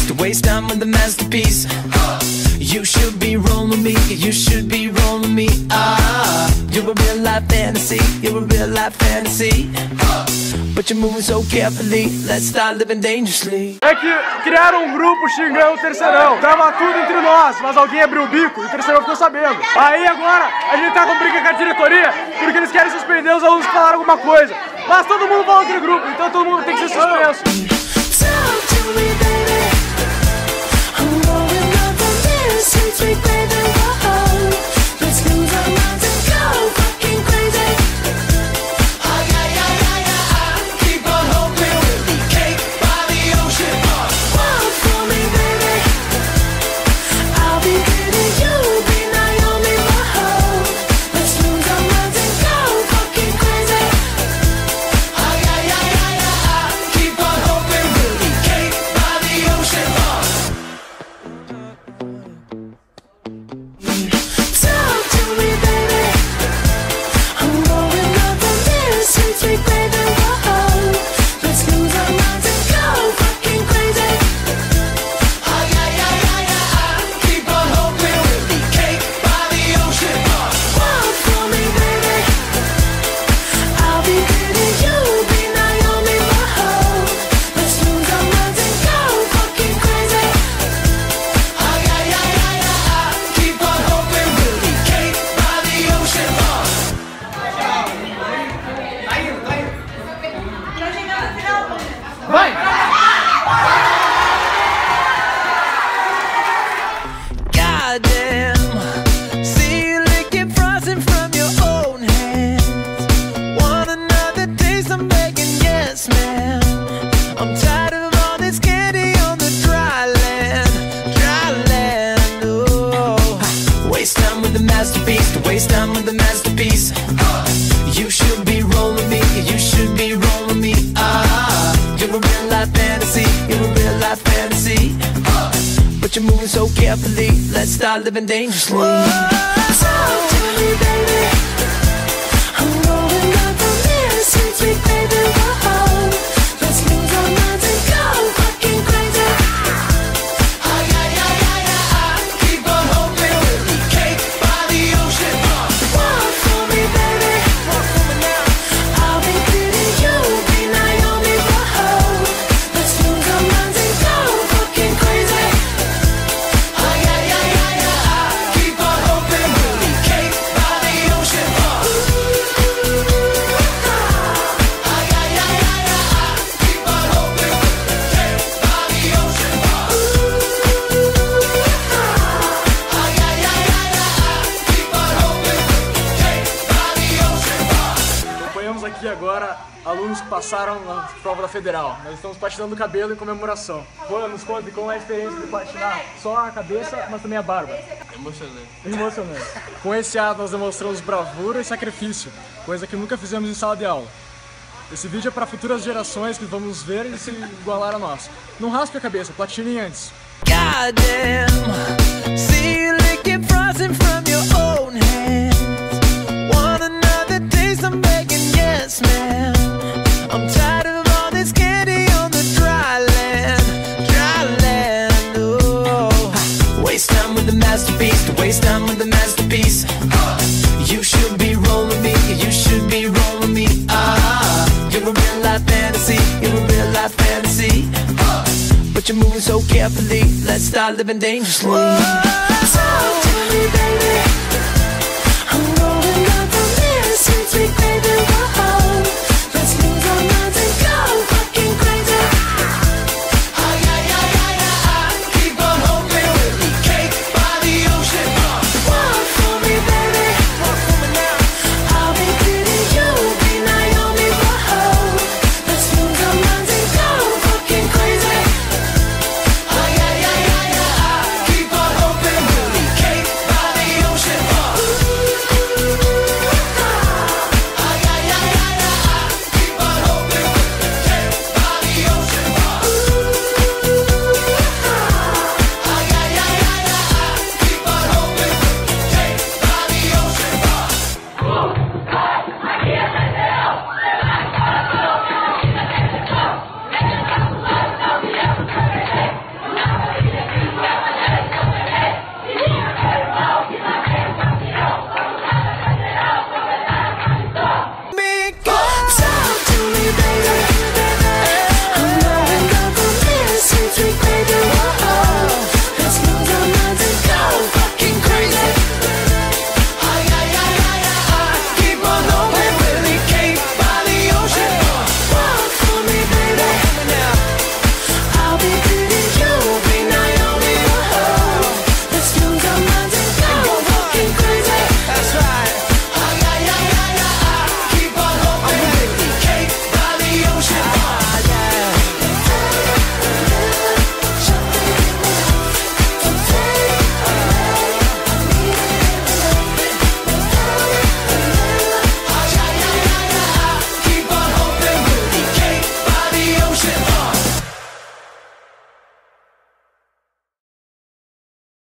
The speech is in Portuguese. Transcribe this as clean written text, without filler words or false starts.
To waste time with the masterpiece. You should be rolling me, you should be rolling me. You're a real life fantasy, you're a real life fantasy. But you're moving so carefully, let's start living dangerously. É que criaram um grupo xingando o terceirão. Tava tudo entre nós, mas alguém abriu o bico e o terceirão ficou sabendo. Aí agora a gente tá com briga com a diretoria porque eles querem suspender os alunos que falaram alguma coisa. Mas todo mundo fala entre grupo, então todo mundo tem que ser suspenso. But you're moving so carefully, let's start living dangerously. Talk to me, baby. I'm rolling up on this sweet, sweet baby. Whoa. Let's lose our minds and go fucking crazy. Ay, ay, ay, ay, ay, ay. Keep on hoping we'll be cake by the ocean. Walk for me, baby. Walk for me now. I'll be pretty, you'll be Naomi. Whoa. Let's lose our minds and go fucking crazy. Aqui agora, alunos que passaram na prova da Federal. Nós estamos patinando o cabelo em comemoração. Nos conte como é a experiência de patinar só a cabeça, mas também a barba. Emocionante. Emocionante. Com esse ato nós demonstramos bravura e sacrifício, coisa que nunca fizemos em sala de aula. Esse vídeo é para futuras gerações que vamos ver e se igualar a nós. Não raspe a cabeça, platinem antes. Goddamn, see you licking frosting from your own hands. Want another taste? I'm begging, yes, man. I'm tired of all this candy on the dry land, dry land. Oh, waste time with the masterpiece, to waste time with the masterpiece. You should be rolling me, you should be rolling me. You're a real life fantasy, you're a real life fantasy. But you're moving so carefully, let's start living dangerously.